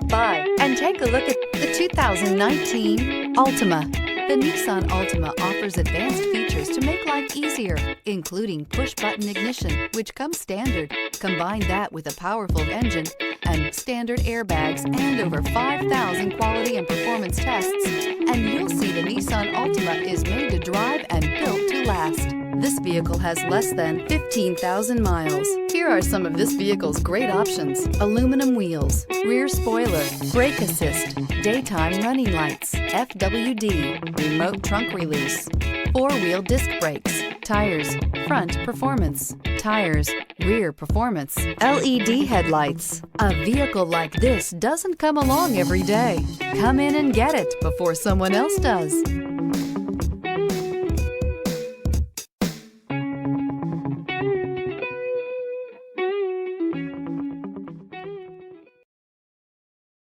by and take a look at the 2019 Altima. The Nissan Altima offers advanced features to make life easier, including push-button ignition, which comes standard. Combine that with a powerful engine and standard airbags and over 5,000 quality and performance tests, and you'll see the Nissan Altima is made to drive and built to last. This vehicle has less than 15,000 miles. Here are some of this vehicle's great options: aluminum wheels, rear spoiler, brake assist, daytime running lights, FWD, remote trunk release, four-wheel disc brakes, tires, front performance, tires, rear performance, LED headlights. A vehicle like this doesn't come along every day. Come in and get it before someone else does.